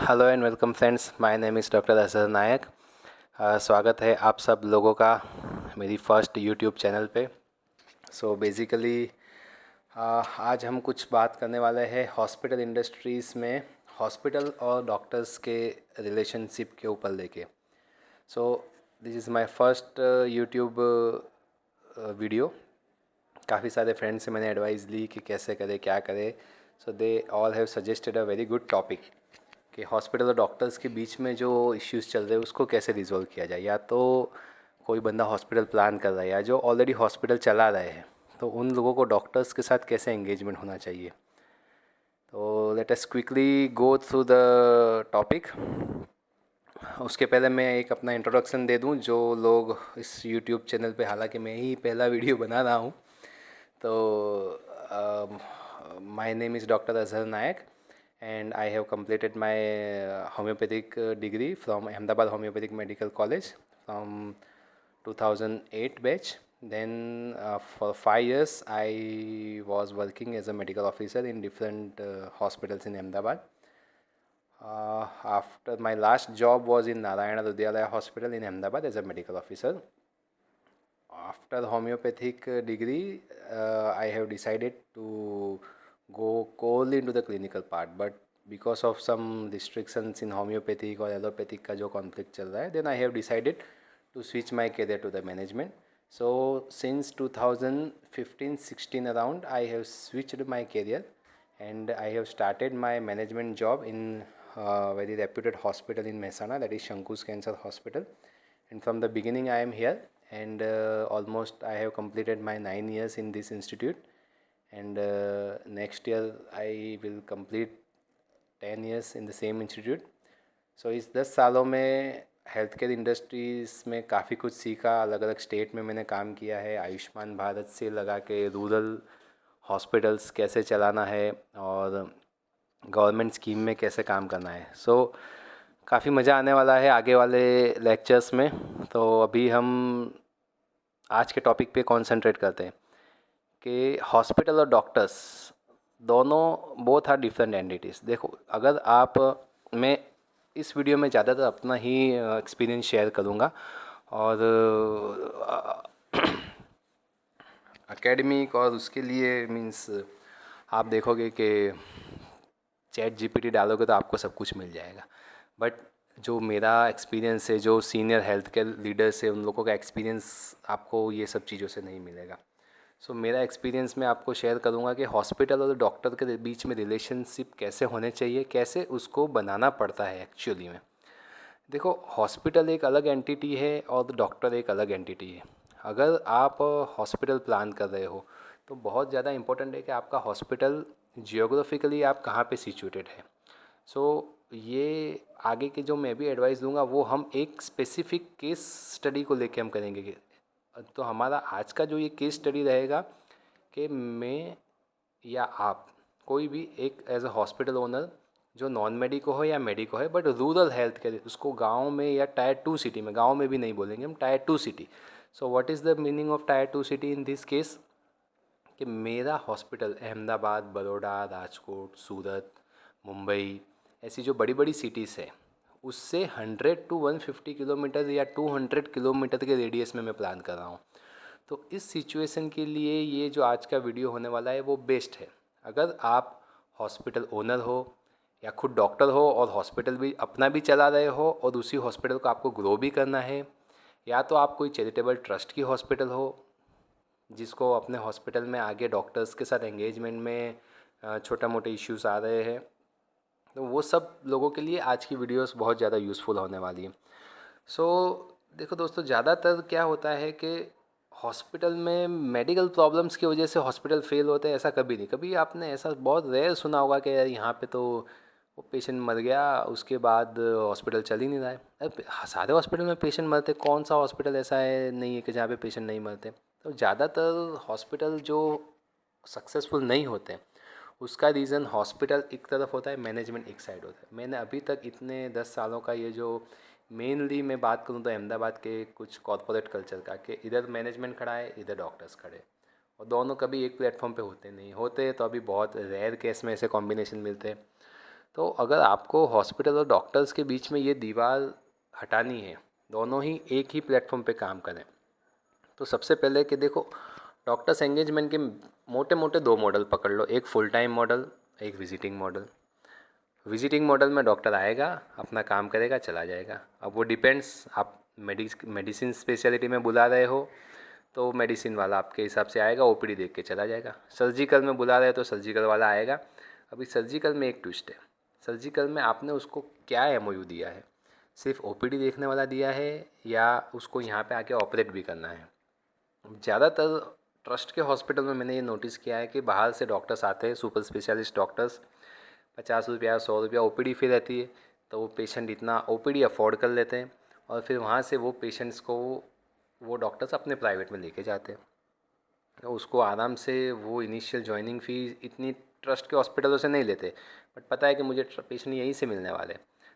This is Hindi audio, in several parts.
Hello and welcome friends, my name is doctor Azhar Nayak. स्वागत है आप सब लोगों का मेरी फर्स्ट यूट्यूब चैनल पे। सो बेसिकली आज हम कुछ बात करने वाले हैं हॉस्पिटल इंडस्ट्रीज़ में हॉस्पिटल और डॉक्टर्स के रिलेशनशिप के ऊपर लेके। So this is my first YouTube video. काफ़ी सारे फ्रेंड्स से मैंने एडवाइस ली कि कैसे करें, क्या करें। So they all have suggested a very good topic कि हॉस्पिटल और डॉक्टर्स के बीच में जो इश्यूज़ चल रहे हैं उसको कैसे रिजॉल्व किया जाए। या तो कोई बंदा हॉस्पिटल प्लान कर रहा है या जो ऑलरेडी हॉस्पिटल चला रहे हैं, तो उन लोगों को डॉक्टर्स के साथ कैसे एंगेजमेंट होना चाहिए। तो late us quickly go through the topic. उसके पहले मैं एक अपना इंट्रोडक्शन दे दूं जो लोग इस यूट्यूब चैनल पे, हालांकि मैं ही पहला वीडियो बना रहा हूं। तो my name is doctor Azhar Nayak and I have completed my homeopathic degree from Ahmedabad Homeopathic Medical College from 2008 batch. Then for 5 years I was working as a medical officer in different hospitals in Ahmedabad. After my last job was in Narayana Rudyalaya Hospital in Ahmedabad as a medical officer. After the homeopathic degree, I have decided to go wholly into the clinical part, but because of some restrictions in homeopathic or allopathic का जो conflict चल रहा है, then I have decided to switch my career to the management. So since 2015-16 around, I have switched my career and I have started my management job in very reputed hospital in Mehsana, that is Shanku's Cancer Hospital. And from the beginning I am here, and almost I have completed my 9 years in this institute, and next year I will complete 10 years in the same institute. So इस 10 सालों में हेल्थ केयर इंडस्ट्रीज़ में काफ़ी कुछ सीखा। अलग अलग स्टेट में मैंने काम किया है, आयुष्मान भारत से लगा के रूरल हॉस्पिटल्स कैसे चलाना है और गवर्नमेंट स्कीम में कैसे काम करना है। सो काफ़ी मज़ा आने वाला है आगे वाले लेक्चर्स में। तो अभी हम आज के टॉपिक पे कंसंट्रेट करते हैं कि हॉस्पिटल और डॉक्टर्स दोनों बोथ आर डिफरेंट एंटिटीज़। देखो, अगर आप, मैं इस वीडियो में ज़्यादातर अपना ही एक्सपीरियंस शेयर करूँगा और एकेडमिक और उसके लिए मीन्स आप देखोगे कि चैट जीपीटी डालोगे तो आपको सब कुछ मिल जाएगा, बट जो मेरा एक्सपीरियंस है, जो सीनियर हेल्थ केयर लीडर्स है, उन लोगों का एक्सपीरियंस आपको ये सब चीज़ों से नहीं मिलेगा। सो मेरा एक्सपीरियंस मैं आपको शेयर करूँगा कि हॉस्पिटल और डॉक्टर के बीच में रिलेशनशिप कैसे होने चाहिए, कैसे उसको बनाना पड़ता है एक्चुअली में। देखो, हॉस्पिटल एक अलग एंटिटी है और डॉक्टर एक अलग एंटिटी है। अगर आप हॉस्पिटल प्लान कर रहे हो तो बहुत ज़्यादा इम्पोर्टेंट है कि आपका हॉस्पिटल जियोग्राफिकली आप कहाँ पे सिचुएटेड है। सो ये आगे के जो मैं भी एडवाइस दूंगा वो हम एक स्पेसिफिक केस स्टडी को लेके हम करेंगे। तो हमारा आज का जो ये केस स्टडी रहेगा कि मैं या आप, कोई भी एक एज अ हॉस्पिटल ओनर जो नॉन मेडिको हो या मेडिको है बट रूरल हेल्थ केयर, उसको गांव में या टायर 2 सिटी में, गांव में भी नहीं बोलेंगे हम, tyre 2 city. So what is the meaning of tyre 2 city in this case? कि मेरा हॉस्पिटल अहमदाबाद, बड़ौदा, राजकोट, सूरत, मुंबई, ऐसी जो बड़ी बड़ी सिटीज़ है उससे 100 to 150 किलोमीटर या 200 किलोमीटर के रेडियस में मैं प्लान कर रहा हूँ। तो इस सिचुएशन के लिए ये जो आज का वीडियो होने वाला है वो बेस्ट है। अगर आप हॉस्पिटल ओनर हो या खुद डॉक्टर हो और हॉस्पिटल भी अपना भी चला रहे हो और उसी हॉस्पिटल को आपको ग्रो भी करना है, या तो आप कोई चैरिटेबल ट्रस्ट की हॉस्पिटल हो जिसको अपने हॉस्पिटल में आगे डॉक्टर्स के साथ एंगेजमेंट में छोटा मोटे इश्यूज़ आ रहे हैं, तो वो सब लोगों के लिए आज की वीडियोस बहुत ज़्यादा यूज़फुल होने वाली है। सो देखो दोस्तों, ज़्यादातर क्या होता है कि हॉस्पिटल में मेडिकल प्रॉब्लम्स की वजह से हॉस्पिटल फेल होते हैं, ऐसा कभी नहीं। कभी आपने ऐसा बहुत रेयर सुना होगा कि यार यहाँ पे तो वो पेशेंट मर गया, उसके बाद हॉस्पिटल चल ही नहीं रहा है। अरे सारे हॉस्पिटल में पेशेंट मरते, कौन सा हॉस्पिटल ऐसा है नहीं है कि जहाँ पे पेशेंट नहीं मरते। तो ज़्यादातर हॉस्पिटल जो सक्सेसफुल नहीं होते उसका रीज़न हॉस्पिटल एक तरफ होता है, मैनेजमेंट एक साइड होता है। मैंने अभी तक इतने 10 सालों का ये जो मेनली मैं बात करूँ तो अहमदाबाद के कुछ कॉरपोरेट कल्चर का, कि इधर मैनेजमेंट खड़ा है, इधर डॉक्टर्स खड़े, और दोनों कभी एक प्लेटफॉर्म पे होते नहीं। होते तो अभी बहुत रेयर केस में ऐसे कॉम्बिनेशन मिलते हैं। तो अगर आपको हॉस्पिटल और डॉक्टर्स के बीच में ये दीवार हटानी है, दोनों ही एक ही प्लेटफॉर्म पे काम करें, तो सबसे पहले कि देखो डॉक्टर्स एंगेजमेंट के मोटे मोटे दो मॉडल पकड़ लो, एक फुल टाइम मॉडल, एक विजिटिंग मॉडल। विजिटिंग मॉडल में डॉक्टर आएगा, अपना काम करेगा, चला जाएगा। अब वो डिपेंड्स, आप मेडिसिन स्पेशलिटी में बुला रहे हो तो मेडिसिन वाला आपके हिसाब से आएगा, ओपीडी देख के चला जाएगा। सर्जिकल में बुला रहे हो तो सर्जिकल वाला आएगा। अभी सर्जिकल में एक ट्विस्ट है, सर्जिकल में आपने उसको क्या एमओयू दिया है, सिर्फ ओपीडी देखने वाला दिया है या उसको यहाँ पे आके ऑपरेट भी करना है। ज़्यादातर ट्रस्ट के हॉस्पिटल में मैंने ये नोटिस किया है कि बाहर से डॉक्टर्स आते हैं, सुपर स्पेशलिस्ट डॉक्टर्स, 50 रुपया 100 रुपया ओपीडी फी रहती है, तो वो पेशेंट इतना ओपीडी अफोर्ड कर लेते हैं और फिर वहाँ से वो पेशेंट्स को वो डॉक्टर्स अपने प्राइवेट में लेके जाते हैं। तो उसको आराम से वो इनिशियल ज्वाइनिंग फ़ी इतनी ट्रस्ट के हॉस्पिटलों से नहीं लेते, बट पता है कि मुझे पेशेंट यहीं से मिलने वाले,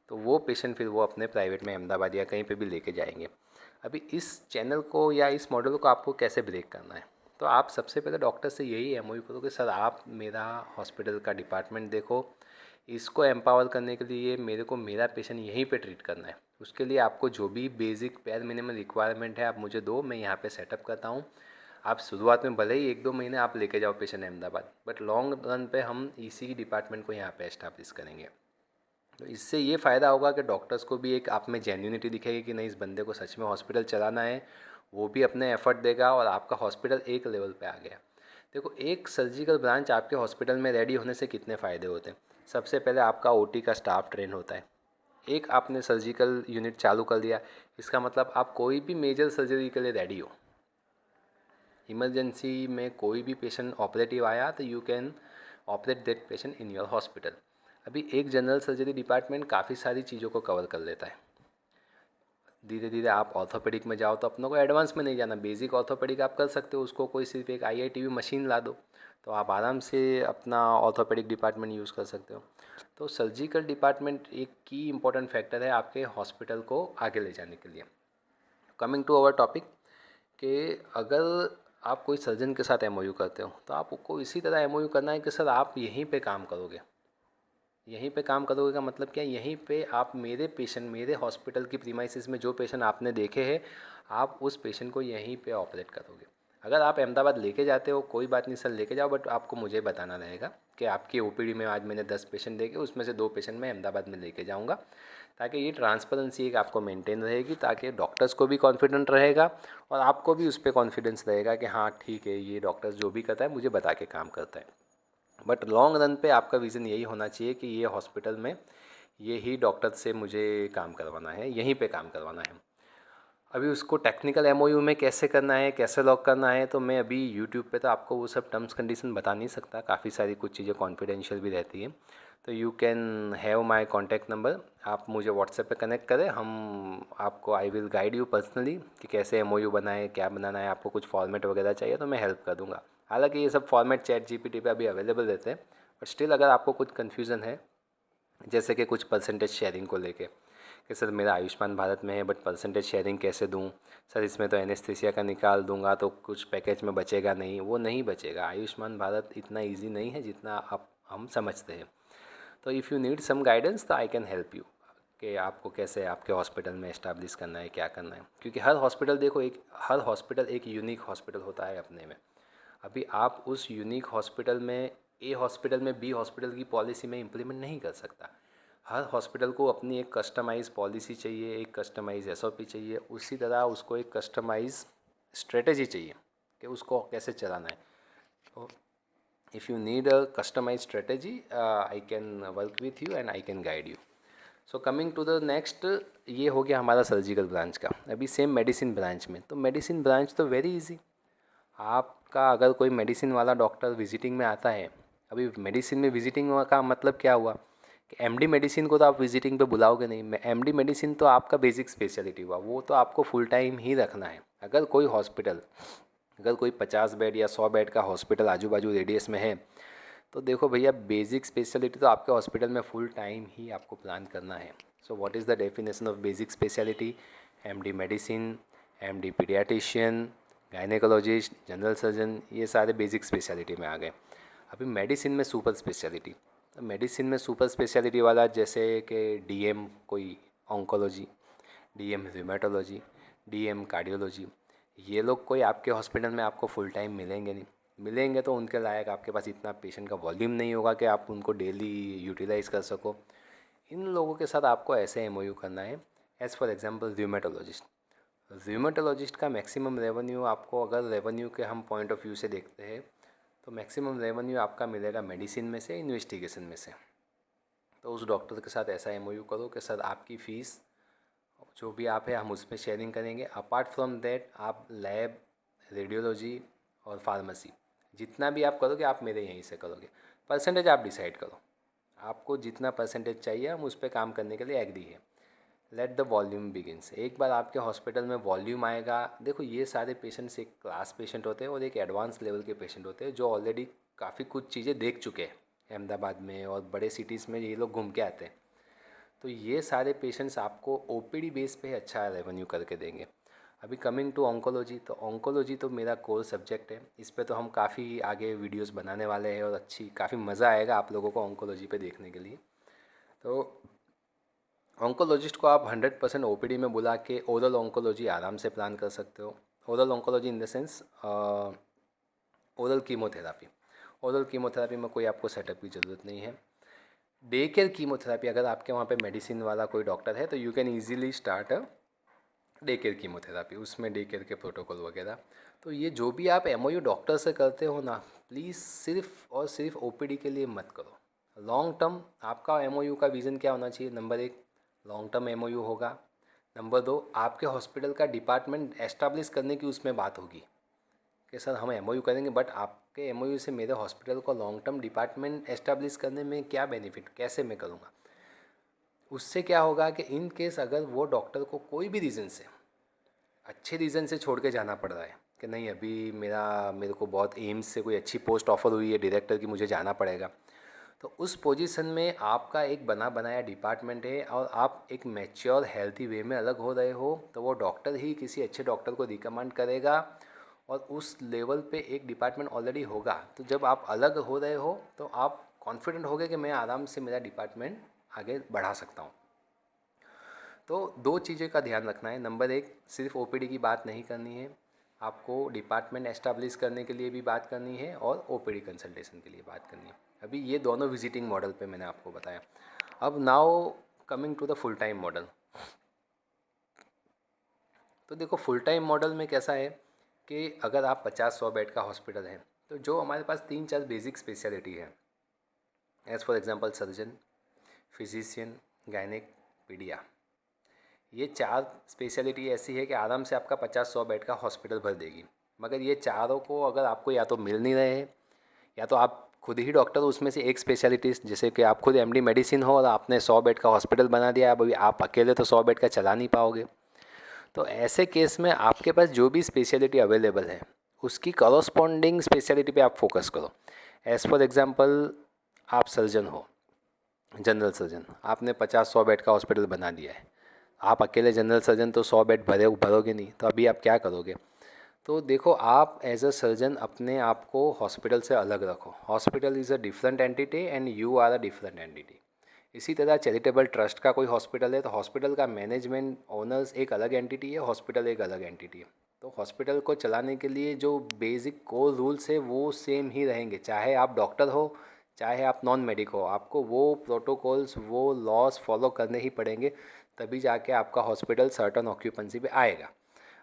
तो वो पेशेंट फिर वो अपने प्राइवेट में अहमदाबाद या कहीं पे भी लेके जाएंगे। अभी इस चैनल को या इस मॉडल को आपको कैसे ब्रेक करना है, तो आप सबसे पहले डॉक्टर से यही एमओयू करो कि सर आप मेरा हॉस्पिटल का डिपार्टमेंट देखो, इसको एम्पावर करने के लिए मेरे को मेरा पेशेंट यहीं पे ट्रीट करना है, उसके लिए आपको जो भी बेसिक पैर मिनिमम रिक्वायरमेंट है आप मुझे दो, मैं यहाँ पे सेटअप करता हूँ। आप शुरुआत में भले ही 1-2 महीने आप लेके जाओ patient Ahmedabad, but long run पे हम इसी डिपार्टमेंट को यहाँ पे एस्टाब्लिश करेंगे। तो इससे ये फ़ायदा होगा कि डॉक्टर्स को भी एक आप में जेन्युइनिटी दिखेगी कि नहीं, इस बंदे को सच में हॉस्पिटल चलाना है, वो भी अपने एफर्ट देगा और आपका हॉस्पिटल एक लेवल पे आ गया। देखो एक सर्जिकल ब्रांच आपके हॉस्पिटल में रेडी होने से कितने फ़ायदे होते हैं। सबसे पहले आपका ओटी का स्टाफ ट्रेन होता है। एक आपने सर्जिकल यूनिट चालू कर दिया, इसका मतलब आप कोई भी मेजर सर्जरी के लिए रेडी हो। इमरजेंसी में कोई भी पेशेंट ऑपरेटिव आया तो you can operate that patient in your hospital. अभी एक जनरल सर्जरी डिपार्टमेंट काफ़ी सारी चीज़ों को कवर कर लेता है। धीरे धीरे आप ऑर्थोपेडिक में जाओ तो अपनों को एडवांस में नहीं जाना, बेसिक ऑर्थोपेडिक आप कर सकते हो, उसको कोई सिर्फ एक IITV मशीन ला दो तो आप आराम से अपना ऑर्थोपेडिक डिपार्टमेंट यूज़ कर सकते हो। तो सर्जिकल डिपार्टमेंट एक की इम्पोर्टेंट फैक्टर है आपके हॉस्पिटल को आगे ले जाने के लिए। कमिंग टू अवर टॉपिक, कि अगर आप कोई सर्जन के साथ एमओयू करते हो तो आपको इसी तरह एमओयू करना है कि सर आप यहीं पे काम करोगे। यहीं पे काम करोगे का मतलब क्या, यहीं पे आप मेरे पेशेंट, मेरे हॉस्पिटल की प्रीमाइसिस में जो पेशेंट आपने देखे हैं, आप उस पेशेंट को यहीं पे ऑपरेट करोगे। अगर आप अहमदाबाद लेके जाते हो कोई बात नहीं सर, लेके जाओ, बट आपको मुझे बताना रहेगा कि आपकी ओपीडी में आज मैंने 10 पेशेंट देखे, उसमें से 2 पेशेंट मैं अहमदाबाद में लेके जाऊँगा, ताकि ये ट्रांसपेरेंसी एक आपको मेंटेन रहेगी, ताकि डॉक्टर्स को भी कॉन्फिडेंट रहेगा और आपको भी उस पर कॉन्फिडेंस रहेगा कि हाँ ठीक है, ये डॉक्टर्स जो भी करता है मुझे बता के काम करता है। बट लॉन्ग रन पे आपका विज़न यही होना चाहिए कि ये हॉस्पिटल में ये ही डॉक्टर से मुझे काम करवाना है, यहीं पे काम करवाना है। अभी उसको टेक्निकल एमओयू में कैसे करना है, कैसे लॉक करना है, तो मैं अभी यूट्यूब पे तो आपको वो सब टर्म्स कंडीशन बता नहीं सकता, काफ़ी सारी कुछ चीज़ें कॉन्फिडेंशियल भी रहती है। तो you can have my contact number, आप मुझे व्हाट्सएप पे कनेक्ट करें, हम आपको I will guide you personally कि कैसे एमओयू बनाए, क्या बनाना है, आपको कुछ फॉर्मेट वगैरह चाहिए तो मैं हेल्प कर दूँगा। हालांकि ये सब फॉर्मेट ChatGPT पे अभी अवेलेबल रहते हैं, बट स्टिल अगर आपको कुछ कन्फ्यूज़न है, जैसे कि कुछ परसेंटेज शेयरिंग को लेके कि सर मेरा आयुष्मान भारत में है बट परसेंटेज शेयरिंग कैसे दूं, सर इसमें तो एनेस्थीसिया का निकाल दूंगा तो कुछ पैकेज में बचेगा नहीं, वो नहीं बचेगा। आयुष्मान भारत इतना इजी नहीं है जितना आप हम समझते हैं। तो if you need some guidance तो आई कैन हेल्प यू कि आपको कैसे आपके हॉस्पिटल में इस्टेब्लिश करना है, क्या करना है, क्योंकि हर हॉस्पिटल देखो हर हॉस्पिटल एक यूनिक हॉस्पिटल होता है अपने में। अभी आप उस यूनिक हॉस्पिटल में ए हॉस्पिटल में बी हॉस्पिटल की पॉलिसी में इम्प्लीमेंट नहीं कर सकता। हर हॉस्पिटल को अपनी एक कस्टमाइज पॉलिसी चाहिए, एक कस्टमाइज SOP चाहिए, उसी तरह उसको एक कस्टमाइज स्ट्रेटेजी चाहिए कि उसको कैसे चलाना है। तो if you need a customise strategy I can work with you and I can guide you. So coming to the next, ये हो गया हमारा सर्जिकल ब्रांच का। अभी सेम मेडिसिन ब्रांच में, तो मेडिसिन ब्रांच तो वेरी इजी। आपका अगर कोई मेडिसिन वाला डॉक्टर विजिटिंग में आता है, अभी मेडिसिन में विजिटिंग का मतलब क्या हुआ कि MD मेडिसिन को तो आप विजिटिंग पे बुलाओगे नहीं। MD मेडिसिन तो आपका बेसिक स्पेशलिटी हुआ, वो तो आपको फुल टाइम ही रखना है। अगर कोई हॉस्पिटल, अगर कोई 50 बेड या 100 बेड का हॉस्पिटल आजू बाजू रेडियस में है, तो देखो भैया बेसिक स्पेशलिटी तो आपके हॉस्पिटल में फुल टाइम ही आपको प्लान करना है। So what is the definition of basic speciality? MD medicine, MD paediatrician, gynaecologist, general surgeon, ये सारे बेसिक स्पेशलिटी में आ गए। अभी मेडिसिन में सुपर स्पेशलिटी, तो मेडिसिन में सुपर स्पेशलिटी वाला जैसे कि डीएम कोई ऑन्कोलॉजी, डीएम र्यूमेटोलॉजी, डीएम कार्डियोलॉजी, ये लोग कोई आपके हॉस्पिटल में आपको फुल टाइम मिलेंगे नहीं। मिलेंगे तो उनके लायक आपके पास इतना पेशेंट का वॉल्यूम नहीं होगा कि आप उनको डेली यूटिलाइज़ कर सको। इन लोगों के साथ आपको ऐसे एमओयू करना है। एज़ फॉर एग्जांपल र्यूमेटोलॉजिस्ट का मैक्सिमम रेवेन्यू आपको, अगर रेवेन्यू के हम पॉइंट ऑफ व्यू से देखते हैं, तो मैक्सिमम रेवेन्यू आपका मिलेगा मेडिसिन में से, इन्वेस्टिगेशन में से। तो उस डॉक्टर के साथ ऐसा एमओयू करो कि सर आपकी फ़ीस जो भी आप है हम उसमें शेयरिंग करेंगे। अपार्ट फ्रॉम दैट आप लैब, रेडियोलॉजी और फार्मेसी जितना भी आप करोगे आप मेरे यहीं से करोगे। परसेंटेज आप डिसाइड करो, आपको जितना परसेंटेज चाहिए हम उस पर काम करने के लिए एग्री है। Let the volume begins. एक बार आपके हॉस्पिटल में वॉल्यूम आएगा, देखो ये सारे पेशेंट्स एक क्लास पेशेंट होते हैं और एक एडवांस लेवल के पेशेंट होते हैं जो ऑलरेडी काफ़ी कुछ चीज़ें देख चुके हैं अहमदाबाद में और बड़े सिटीज़ में ये लोग घूम के आते हैं। तो ये सारे पेशेंट्स आपको ओपीडी बेस पे अच्छा रेवेन्यू करके देंगे। अभी कमिंग टू ऑन्कोलॉजी, तो ऑन्कोलॉजी तो मेरा कोर सब्जेक्ट है, इस पे तो हम काफ़ी आगे वीडियोस बनाने वाले हैं और अच्छी काफ़ी मज़ा आएगा आप लोगों को ऑन्कोलॉजी पे देखने के लिए। तो ऑन्कोलॉजिस्ट को आप 100% ओपीडी में बुला के ओरल ऑन्कोलॉजी आराम से प्लान कर सकते हो। Oral oncology in the sense oral chemotherapy. Oral chemotherapy में कोई आपको सेटअप की ज़रूरत नहीं है। डे केयर कीमोथेरापी, अगर आपके वहाँ पे मेडिसिन वाला कोई डॉक्टर है तो you can easily start a day care chemotherapy, उसमें डे केयर के प्रोटोकॉल वगैरह। तो ये जो भी आप एमओयू डॉक्टर से करते हो ना, प्लीज़ सिर्फ और सिर्फ ओपीडी के लिए मत करो। लॉन्ग टर्म आपका एमओयू का विज़न क्या होना चाहिए? नंबर 1 लॉन्ग टर्म एमओयू होगा। नंबर 2 आपके हॉस्पिटल का डिपार्टमेंट एस्टाब्लिश करने की उसमें बात होगी कि सर हम एमओयू करेंगे, बट आपके एमओयू से मेरे हॉस्पिटल को लॉन्ग टर्म डिपार्टमेंट एस्टाब्लिश करने में क्या बेनिफिट, कैसे मैं करूँगा। उससे क्या होगा कि इन केस अगर वो डॉक्टर को कोई भी रीज़न से, अच्छे रीज़न से छोड़ के जाना पड़ रहा है कि नहीं अभी मेरे को बहुत एम्स से कोई अच्छी पोस्ट ऑफर हुई है डायरेक्टर की, मुझे जाना पड़ेगा, तो उस पोजीशन में आपका एक बना बनाया डिपार्टमेंट है और आप एक मैच्योर हेल्थी वे में अलग हो रहे हो, तो वो डॉक्टर ही किसी अच्छे डॉक्टर को रिकमेंड करेगा और उस लेवल पे एक डिपार्टमेंट ऑलरेडी होगा। तो जब आप अलग हो रहे हो तो आप कॉन्फिडेंट हो गए कि मैं आराम से मेरा डिपार्टमेंट आगे बढ़ा सकता हूँ। तो 2 चीज़ें का ध्यान रखना है। नंबर 1 सिर्फ ओपीडी की बात नहीं करनी है, आपको डिपार्टमेंट एस्टाब्लिश करने के लिए भी बात करनी है और ओपीडी कंसल्टेशन के लिए बात करनी है। अभी ये दोनों विजिटिंग मॉडल पे मैंने आपको बताया। अब now coming to the full time model. तो देखो फुल टाइम मॉडल में कैसा है कि अगर आप 50-100 बेड का हॉस्पिटल है तो जो हमारे पास 3-4 बेसिक स्पेशलिटी है, as for example surgeon, physician, gynaec, paedia, ये 4 स्पेशलिटी ऐसी है कि आराम से आपका 50-100 बेड का हॉस्पिटल भर देगी। मगर ये चारों को अगर आपको या तो मिल नहीं रहे हैं या तो आप खुद ही डॉक्टर उसमें से एक स्पेशलिटी, जैसे कि आप खुद एमडी मेडिसिन हो और आपने 100 बेड का हॉस्पिटल बना दिया, अब अभी आप अकेले तो 100 बेड का चला नहीं पाओगे। तो ऐसे केस में आपके पास जो भी स्पेशलिटी अवेलेबल है उसकी करस्पॉन्डिंग स्पेशलिटी पे आप फोकस करो। एज़ फॉर एग्जांपल आप सर्जन हो, जनरल सर्जन, आपने 50-100 बेड का हॉस्पिटल बना दिया है, आप अकेले जनरल सर्जन तो 100 बेड भरोगे नहीं, तो अभी आप क्या करोगे? तो देखो आप एज अ सर्जन अपने आप को हॉस्पिटल से अलग रखो। Hospital is a different entity and you are a different entity. इसी तरह चैरिटेबल ट्रस्ट का कोई हॉस्पिटल है तो हॉस्पिटल का मैनेजमेंट ओनर्स एक अलग एंटिटी है, हॉस्पिटल एक अलग एंटिटी है। तो हॉस्पिटल को चलाने के लिए जो बेसिक कोर रूल्स है वो सेम ही रहेंगे, चाहे आप डॉक्टर हो चाहे आप नॉन मेडिक हो, आपको वो प्रोटोकॉल्स वो लॉज फॉलो करने ही पड़ेंगे, तभी जाके आपका हॉस्पिटल सर्टन ऑक्यूपेंसी पे आएगा।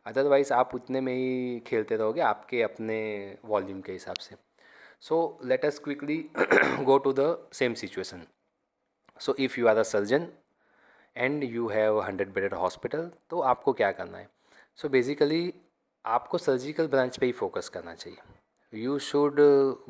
अदरवाइज़ आप उतने में ही खेलते रहोगे आपके अपने वॉल्यूम के हिसाब से। So let us quickly go to the same situation. So if you are a surgeon and you have 100 bedded hospital, तो आपको क्या करना है? सो बेसिकली आपको सर्जिकल ब्रांच पे ही फोकस करना चाहिए। You should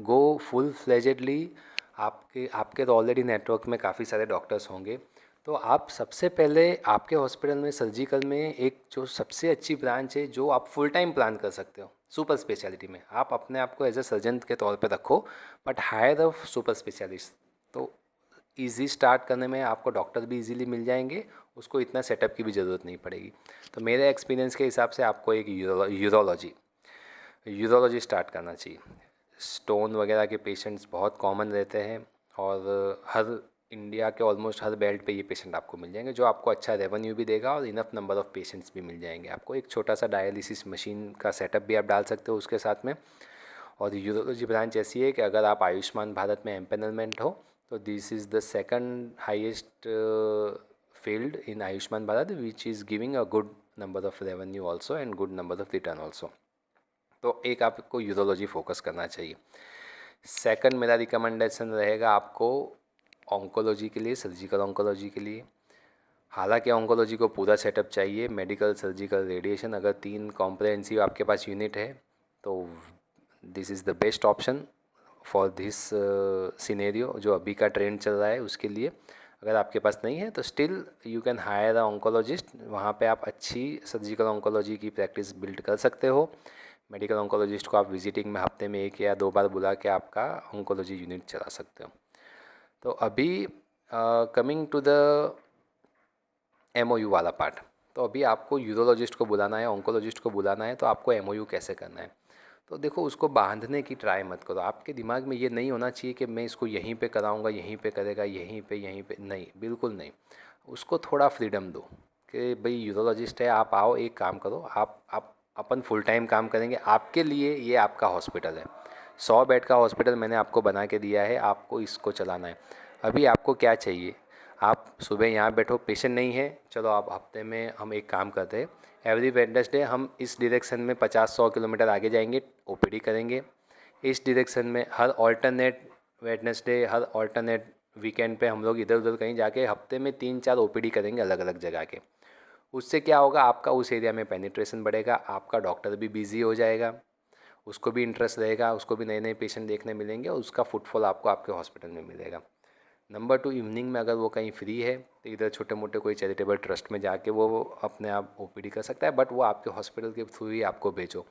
go full fledgedly. आपके आपके तो ऑलरेडी नेटवर्क में काफ़ी सारे डॉक्टर्स होंगे, तो आप सबसे पहले आपके हॉस्पिटल में सर्जिकल में एक जो सबसे अच्छी ब्रांच है जो आप फुल टाइम प्लान कर सकते हो सुपर स्पेशलिटी में, आप अपने आप को एज ए सर्जन के तौर पे रखो, but higher a super specialist. तो इजी स्टार्ट करने में आपको डॉक्टर भी इजीली मिल जाएंगे, उसको इतना सेटअप की भी ज़रूरत नहीं पड़ेगी। तो मेरे एक्सपीरियंस के हिसाब से आपको एक यूरोलॉजी स्टार्ट करना चाहिए। स्टोन वगैरह के पेशेंट्स बहुत कॉमन रहते हैं और हर इंडिया के ऑलमोस्ट हर बेल्ट पे ये पेशेंट आपको मिल जाएंगे, जो आपको अच्छा रेवेन्यू भी देगा और इनफ नंबर ऑफ़ पेशेंट्स भी मिल जाएंगे आपको। एक छोटा सा डायलिसिस मशीन का सेटअप भी आप डाल सकते हो उसके साथ में। और यूरोलॉजी ब्रांच ऐसी है कि अगर आप आयुष्मान भारत में एम्पेनलमेंट हो तो this is the second highest field in Ayushman Bharat which is giving a good number of revenue also and good number of return also. तो एक आपको यूरोलॉजी फोकस करना चाहिए। सेकंड मेरा रिकमेंडेशन रहेगा आपको ऑन्कोलॉजी के लिए, सर्जिकल ऑन्कोलॉजी के लिए। हालांकि ऑन्कोलॉजी को पूरा सेटअप चाहिए, मेडिकल, सर्जिकल, रेडिएशन, अगर 3 कॉम्प्रहेंसिव आपके पास यूनिट है तो this is the best option for this scenario जो अभी का ट्रेंड चल रहा है उसके लिए। अगर आपके पास नहीं है तो still you can hire a oncologist, वहाँ पे आप अच्छी सर्जिकल ऑन्कोलॉजी की प्रैक्टिस बिल्ड कर सकते हो। मेडिकल ऑन्कोलॉजिस्ट को आप विजिटिंग में हफ्ते में 1 या 2 बार बुला के आपका ऑन्कोलॉजी यूनिट चला सकते हो। तो अभी कमिंग टू द एमओयू वाला पार्ट, तो अभी आपको यूरोलॉजिस्ट को बुलाना है, ऑन्कोलॉजिस्ट को बुलाना है, तो आपको एमओयू कैसे करना है। तो देखो, उसको बांधने की ट्राई मत करो। आपके दिमाग में ये नहीं होना चाहिए कि मैं इसको यहीं पे कराऊंगा, यहीं पे करेगा, यहीं पे नहीं, बिल्कुल नहीं। उसको थोड़ा फ्रीडम दो कि भाई यूरोलॉजिस्ट है, आप आओ, एक काम करो, आप अपन फुल टाइम काम करेंगे, आपके लिए ये आपका हॉस्पिटल है। 100 बेड का हॉस्पिटल मैंने आपको बना के दिया है, आपको इसको चलाना है। अभी आपको क्या चाहिए, आप सुबह यहाँ बैठो, पेशेंट नहीं है, चलो आप हफ्ते में हम एक काम करते हैं, एवरी वेडनेसडे हम इस डायरेक्शन में 50-100 किलोमीटर आगे जाएंगे, ओपीडी करेंगे। इस डायरेक्शन में हर ऑल्टरनेट वेडनेसडे, हर ऑल्टरनेट वीकेंड पे हम लोग इधर उधर कहीं जाके हफ्ते में 3-4 ओपीडी करेंगे अलग अलग जगह के। उससे क्या होगा, आपका उस एरिया में पेनिट्रेशन बढ़ेगा, आपका डॉक्टर भी बिजी हो जाएगा, उसको भी इंटरेस्ट रहेगा, उसको भी नए नए पेशेंट देखने मिलेंगे और उसका फुटफॉल आपको आपके हॉस्पिटल में मिलेगा। नंबर 2, इवनिंग में अगर वो कहीं फ्री है तो इधर छोटे मोटे कोई चैरिटेबल ट्रस्ट में जाके वो अपने आप ओपीडी कर सकता है, बट वो आपके हॉस्पिटल के थ्रू ही आपको भेजो।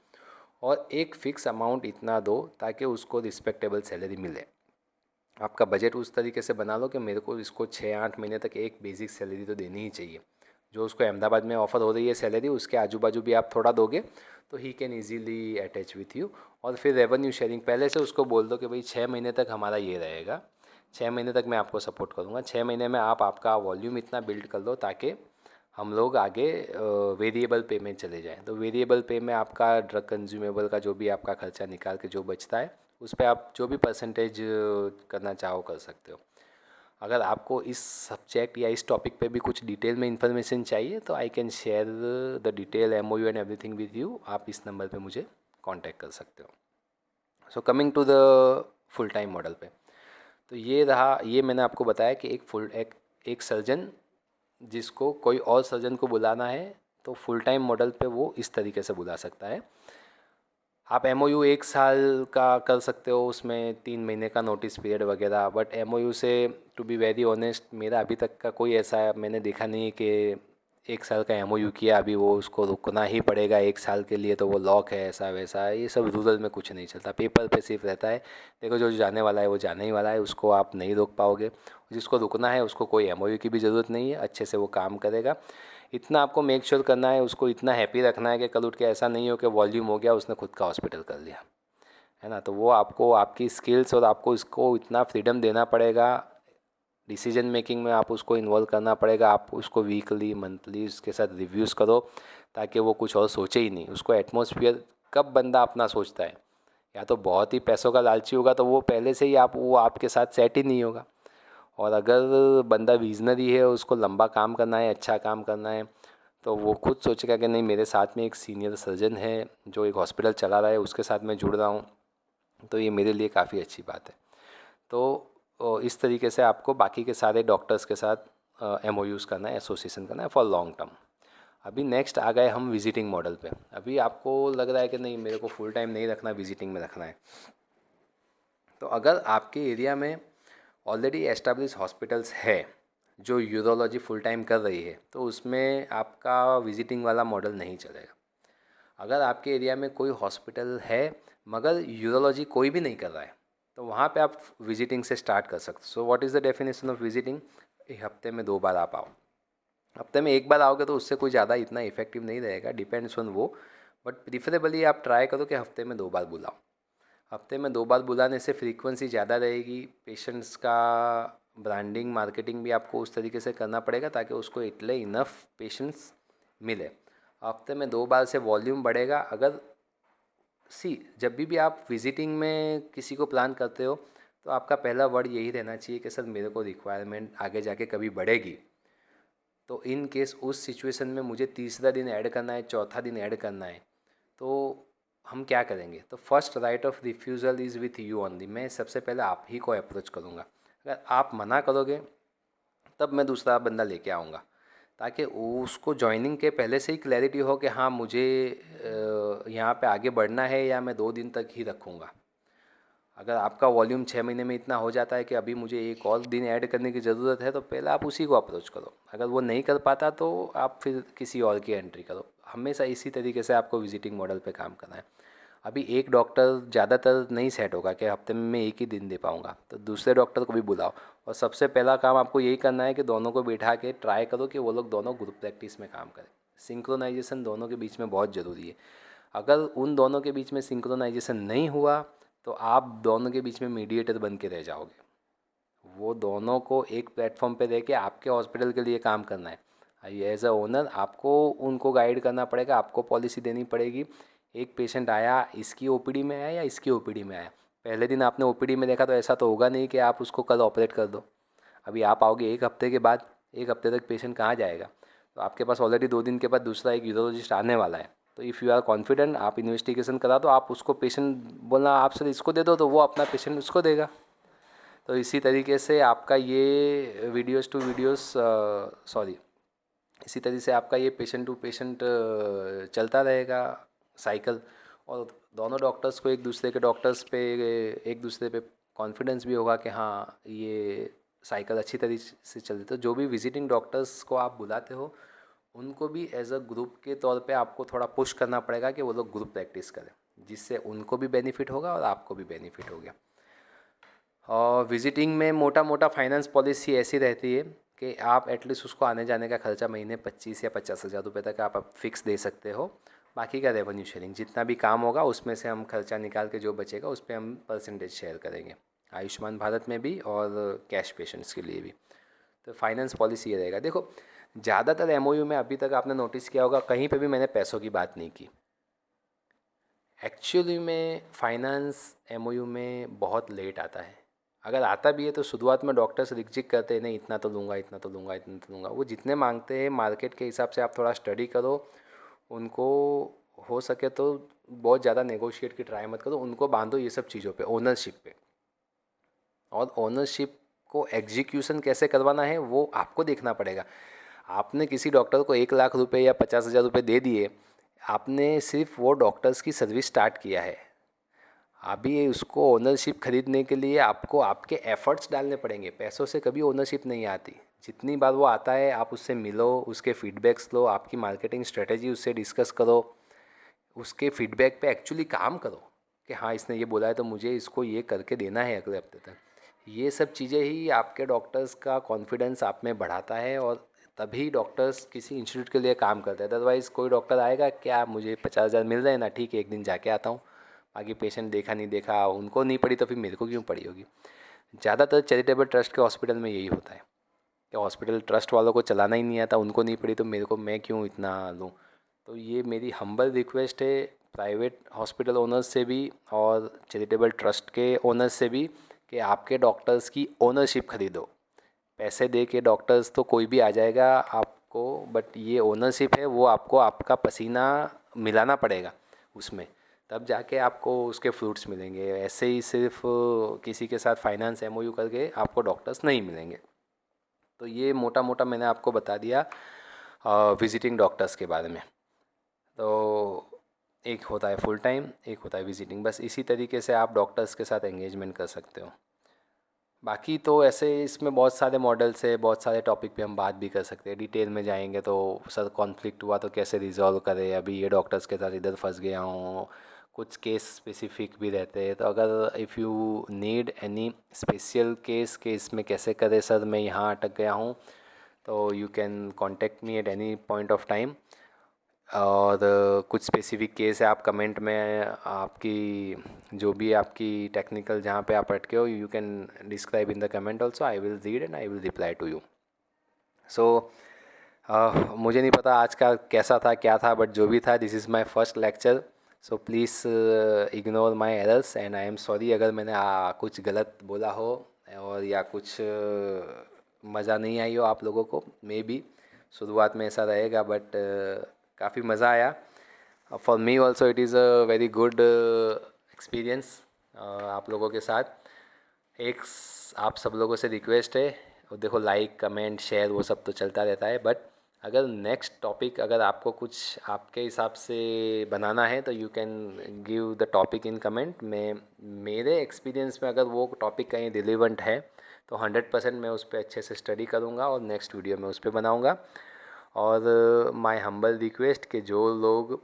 और एक फ़िक्स अमाउंट इतना दो ताकि उसको रिस्पेक्टेबल सैलरी मिले। आपका बजट उस तरीके से बना लो कि मेरे को इसको 6-8 महीने तक एक बेसिक सैलरी तो देनी ही चाहिए। जो उसको अहमदाबाद में ऑफ़र हो रही है सैलरी, उसके आजू बाजू भी आप थोड़ा दोगे तो he can easily attach with you. और फिर रेवेन्यू शेयरिंग पहले से उसको बोल दो कि भाई 6 महीने तक हमारा ये रहेगा, 6 महीने तक मैं आपको सपोर्ट करूँगा, 6 महीने में आप आपका वॉल्यूम इतना बिल्ड कर लो ताकि हम लोग आगे वेरिएबल पे में चले जाएं। तो वेरिएबल पे में आपका ड्रग कंज्यूमेबल का जो भी आपका खर्चा निकाल के जो बचता है उस पर आप जो भी परसेंटेज करना चाहो कर सकते हो। अगर आपको इस सब्जेक्ट या इस टॉपिक पे भी कुछ डिटेल में इंफॉर्मेशन चाहिए तो I can share the detail MOU and everything with you. आप इस नंबर पे मुझे कांटेक्ट कर सकते हो। So coming to the full time model पे, तो ये रहा, ये मैंने आपको बताया कि एक सर्जन जिसको कोई और सर्जन को बुलाना है तो फुल टाइम मॉडल पे वो इस तरीके से बुला सकता है। आप एमओयू 1 साल का कर सकते हो, उसमें 3 महीने का नोटिस पीरियड वगैरह, बट एमओयू से टू बी वेरी ऑनेस्ट मेरा अभी तक का कोई ऐसा मैंने देखा नहीं कि 1 साल का एमओयू किया अभी वो उसको रुकना ही पड़ेगा 1 साल के लिए, तो वो लॉक है ऐसा वैसा। ये सब रूरल में कुछ नहीं चलता, पेपर पे सिर्फ रहता है। देखो, जो जाने वाला है वो जाने ही वाला है, उसको आप नहीं रोक पाओगे। जिसको रुकना है उसको कोई एमओयू की भी ज़रूरत नहीं है, अच्छे से वो काम करेगा। इतना आपको मेक श्योर करना है, उसको इतना हैप्पी रखना है कि कल उठ के ऐसा नहीं हो कि वॉल्यूम हो गया उसने खुद का हॉस्पिटल कर लिया, है ना। तो वो आपको आपकी स्किल्स और आपको इसको इतना फ्रीडम देना पड़ेगा, डिसीजन मेकिंग में आप उसको इन्वॉल्व करना पड़ेगा। आप उसको वीकली मंथली उसके साथ रिव्यूज़ करो ताकि वो कुछ और सोचे ही नहीं। उसको एटमॉस्फेयर, कब बंदा अपना सोचता है, या तो बहुत ही पैसों का लालची होगा तो वो पहले से ही वो आपके साथ सेट ही नहीं होगा। और अगर बंदा विजनरी है, उसको लंबा काम करना है, अच्छा काम करना है, तो वो खुद सोचेगा कि नहीं, मेरे साथ में एक सीनियर सर्जन है जो एक हॉस्पिटल चला रहा है, उसके साथ मैं जुड़ रहा हूँ, तो ये मेरे लिए काफ़ी अच्छी बात है। तो इस तरीके से आपको बाकी के सारे डॉक्टर्स के साथ एमओयूज़ करना है, एसोसिएशन करना है फॉर लॉन्ग टर्म। अभी नेक्स्ट आ गए हम विजिटिंग मॉडल पे। अभी आपको लग रहा है कि नहीं, मेरे को फुल टाइम नहीं रखना, विजिटिंग में रखना है। तो अगर आपके एरिया में ऑलरेडी एस्टेब्लिश हॉस्पिटल्स है जो यूरोलॉजी फुल टाइम कर रही है, तो उसमें आपका विजिटिंग वाला मॉडल नहीं चलेगा। अगर आपके एरिया में कोई हॉस्पिटल है मगर यूरोलॉजी कोई भी नहीं कर रहा है, तो वहाँ पे आप विजिटिंग से स्टार्ट कर सकते हो। So what is the definition of visiting? हफ्ते में 2 बार आप आओ। हफ्ते में 1 बार आओगे तो उससे कोई ज़्यादा इतना इफेक्टिव नहीं रहेगा, डिपेंड्स ऑन वो, बट प्रीफरेबली आप ट्राई करो कि हफ्ते में 2 बार बुलाओ। हफ्ते में 2 बार बुलाने से फ्रीक्वेंसी ज़्यादा रहेगी। पेशेंट्स का ब्रांडिंग मार्केटिंग भी आपको उस तरीके से करना पड़ेगा ताकि उसको इतने इनफ पेशेंट्स मिले। हफ्ते में 2 बार से वॉल्यूम बढ़ेगा। अगर जब भी आप विजिटिंग में किसी को प्लान करते हो तो आपका पहला वर्ड यही रहना चाहिए कि सर मेरे को रिक्वायरमेंट आगे जाके कभी बढ़ेगी, तो इन केस उस सिचुएशन में मुझे तीसरा दिन ऐड करना है, चौथा दिन ऐड करना है, तो हम क्या करेंगे? तो first right of refusal is with you only. मैं सबसे पहले आप ही को अप्रोच करूँगा। अगर आप मना करोगे तब मैं दूसरा बंदा लेके आऊँगा, ताकि उसको जॉइनिंग के पहले से ही क्लैरिटी हो कि हाँ मुझे यहाँ पे आगे बढ़ना है या मैं 2 दिन तक ही रखूँगा। अगर आपका वॉल्यूम 6 महीने में इतना हो जाता है कि अभी मुझे एक और दिन ऐड करने की ज़रूरत है, तो पहले आप उसी को अप्रोच करो। अगर वो नहीं कर पाता तो आप फिर किसी और की एंट्री करो। हमेशा इसी तरीके से आपको विजिटिंग मॉडल पे काम करना है। अभी एक डॉक्टर ज़्यादातर नहीं सेट होगा कि हफ्ते में मैं एक ही दिन दे पाऊँगा, तो दूसरे डॉक्टर को भी बुलाओ। और सबसे पहला काम आपको यही करना है कि दोनों को बिठा के ट्राई करो कि वो लोग दोनों ग्रुप प्रैक्टिस में काम करें। सिंक्रोनाइजेशन दोनों के बीच में बहुत ज़रूरी है। अगर उन दोनों के बीच में सिंक्रोनाइजेशन नहीं हुआ तो आप दोनों के बीच में मीडिएटर बन के रह जाओगे। वो दोनों को एक प्लेटफॉर्म पे रह के आपके हॉस्पिटल के लिए काम करना है। एज अ ओनर आपको उनको गाइड करना पड़ेगा, आपको पॉलिसी देनी पड़ेगी। एक पेशेंट आया, इसकी ओपीडी में आया या इसकी ओपीडी में आया, पहले दिन आपने ओपीडी में देखा तो ऐसा तो होगा नहीं कि आप उसको कल ऑपरेट कर दो। अभी आप आओगे 1 हफ्ते के बाद, 1 हफ्ते तक पेशेंट कहाँ जाएगा? तो आपके पास ऑलरेडी 2 दिन के बाद दूसरा एक यूरोलॉजिस्ट आने वाला है। तो इफ़ यू आर कॉन्फिडेंट, आप इन्वेस्टिगेशन करा दो, आप उसको पेशेंट बोलना आप सर इसको दे दो, तो वो अपना पेशेंट उसको देगा। तो इसी तरीके से आपका ये वीडियोस टू वीडियोस सॉरी इसी तरीके से आपका ये पेशेंट टू पेशेंट चलता रहेगा साइकिल। और दोनों डॉक्टर्स को एक दूसरे पे कॉन्फिडेंस भी होगा कि हाँ ये साइकिल अच्छी तरीके से चल रही है। तो जो भी विजिटिंग डॉक्टर्स को आप बुलाते हो उनको भी एज अ ग्रुप के तौर पे आपको थोड़ा पुश करना पड़ेगा कि वो लोग ग्रुप प्रैक्टिस करें, जिससे उनको भी बेनिफिट होगा और आपको भी बेनिफिट हो गया। और विजिटिंग में मोटा मोटा फाइनेंस पॉलिसी ऐसी रहती है कि आप एटलीस्ट उसको आने जाने का खर्चा महीने 25 या 50 हज़ार रुपये तक आप फिक्स दे सकते हो। बाकी का रेवेन्यू शेयरिंग, जितना भी काम होगा उसमें से हम खर्चा निकाल के जो बचेगा उस पर हम परसेंटेज शेयर करेंगे, आयुष्मान भारत में भी और कैश पेशेंट्स के लिए भी। तो फाइनेंस पॉलिसी ये रहेगा। देखो ज़्यादातर एमओयू में अभी तक आपने नोटिस किया होगा कहीं पे भी मैंने पैसों की बात नहीं की। एक्चुअली में फाइनेंस एमओयू में बहुत लेट आता है। अगर आता भी है तो शुरुआत में डॉक्टर्स रिक्जिक करते हैं, नहीं इतना तो लूँगा, इतना तो लूँगा, इतना तो लूँगा। वो जितने मांगते हैं मार्केट के हिसाब से आप थोड़ा स्टडी करो उनको। हो सके तो बहुत ज़्यादा नेगोशिएट की ट्राई मत करो, उनको बांधो ये सब चीज़ों पे, ओनरशिप पे। और ओनरशिप को एग्जीक्यूशन कैसे करवाना है वो आपको देखना पड़ेगा। आपने किसी डॉक्टर को 1 लाख रुपए या 50 हज़ार रुपये दे दिए, आपने सिर्फ वो डॉक्टर्स की सर्विस स्टार्ट किया है। अभी उसको ओनरशिप खरीदने के लिए आपको आपके एफर्ट्स डालने पड़ेंगे। पैसों से कभी ओनरशिप नहीं आती। जितनी बार वो आता है आप उससे मिलो, उसके फीडबैक्स लो, आपकी मार्केटिंग स्ट्रेटेजी उससे डिस्कस करो, उसके फीडबैक पे एक्चुअली काम करो कि हाँ इसने ये बोला है तो मुझे इसको ये करके देना है अगले हफ्ते तक। ये सब चीज़ें ही आपके डॉक्टर्स का कॉन्फिडेंस आप में बढ़ाता है और तभी डॉक्टर्स किसी इंस्टीट्यूट के लिए काम करते हैं। अदरवाइज़ कोई डॉक्टर आएगा क्या मुझे 50 हज़ार मिल रहे हैं ना, ठीक है एक दिन जाके आता हूँ, बाकी पेशेंट देखा नहीं देखा, उनको नहीं पड़ी तो फिर मेरे को क्यों पड़ी होगी। ज़्यादातर चैरिटेबल ट्रस्ट के हॉस्पिटल में यही होता है कि हॉस्पिटल ट्रस्ट वालों को चलाना ही नहीं आता, उनको नहीं पड़ी तो मेरे को, मैं क्यों इतना लूँ। तो ये मेरी हम्बल रिक्वेस्ट है प्राइवेट हॉस्पिटल ओनर्स से भी और चैरिटेबल ट्रस्ट के ओनर्स से भी कि आपके डॉक्टर्स की ओनरशिप खरीदो। पैसे दे के डॉक्टर्स तो कोई भी आ जाएगा आपको, बट ये ओनरशिप है वो आपको आपका पसीना मिलाना पड़ेगा उसमें, तब जाके आपको उसके फ्रूट्स मिलेंगे। ऐसे ही सिर्फ किसी के साथ फाइनेंस एमओयू करके आपको डॉक्टर्स नहीं मिलेंगे। तो ये मोटा मोटा मैंने आपको बता दिया विजिटिंग डॉक्टर्स के बारे में। तो एक होता है फुल टाइम, एक होता है विजिटिंग, बस इसी तरीके से आप डॉक्टर्स के साथ एंगेजमेंट कर सकते हो। बाकी तो ऐसे इसमें बहुत सारे मॉडल्स है, बहुत सारे टॉपिक पे हम बात भी कर सकते हैं। डिटेल में जाएंगे तो सर कॉन्फ्लिक्ट हुआ तो कैसे रिजॉल्व करें, अभी ये डॉक्टर्स के साथ इधर फंस गया हूँ, कुछ केस स्पेसिफिक भी रहते हैं। तो अगर if you need any special case के इसमें कैसे करें सर मैं यहाँ अटक गया हूँ, तो you can contact me at any point of time. और कुछ स्पेसिफिक केस है आप कमेंट में आपकी जो भी आपकी टेक्निकल जहाँ पे आप अटके हो you can describe in the comment also, I will read and I will reply to you. So मुझे नहीं पता आज का कैसा था क्या था, बट जो भी था this is my first lecture. So please ignore my errors and I am sorry अगर मैंने कुछ गलत बोला हो और या कुछ मज़ा नहीं आई हो आप लोगों को. मे बी शुरुआत में ऐसा रहेगा, बट काफ़ी मज़ा आया. For me also it is a very good experience आप लोगों के साथ. आप सब लोगों से रिक्वेस्ट है, और देखो लाइक कमेंट शेयर वो सब तो चलता रहता है, बट अगर नेक्स्ट टॉपिक अगर आपको कुछ आपके हिसाब से बनाना है तो you can give the topic in comment. मैं मेरे एक्सपीरियंस में अगर वो टॉपिक कहीं रिलेवेंट है तो 100% मैं उस पर अच्छे से स्टडी करूँगा और नेक्स्ट वीडियो में उस पर बनाऊँगा. और माय हम्बल रिक्वेस्ट कि जो लोग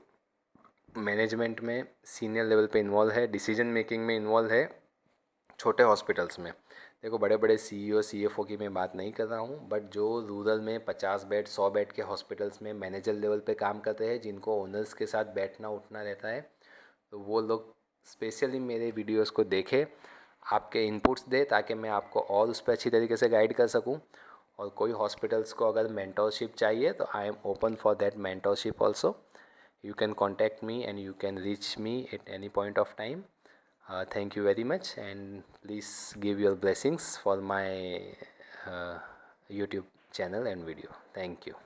मैनेजमेंट में सीनियर लेवल पे इन्वॉल्व है, डिसीजन मेकिंग में इन्वॉल्व है छोटे हॉस्पिटल्स में, देखो बड़े बड़े सीईओ सीएफओ की मैं बात नहीं कर रहा हूँ, बट जो रूरल में 50 बेड 100 बेड के हॉस्पिटल्स में मैनेजर लेवल पे काम करते हैं, जिनको ओनर्स के साथ बैठना उठना रहता है, तो वो लोग स्पेशली मेरे वीडियोस को देखें, आपके इनपुट्स दे ताकि मैं आपको और उस पर अच्छी तरीके से गाइड कर सकूँ. और कोई हॉस्पिटल्स को अगर मेंटोरशिप चाहिए तो I am open for that mentorship also. You can contact me and you can reach me at any point of time. Thank you very much, and please give your blessings for my YouTube channel and video. Thank you.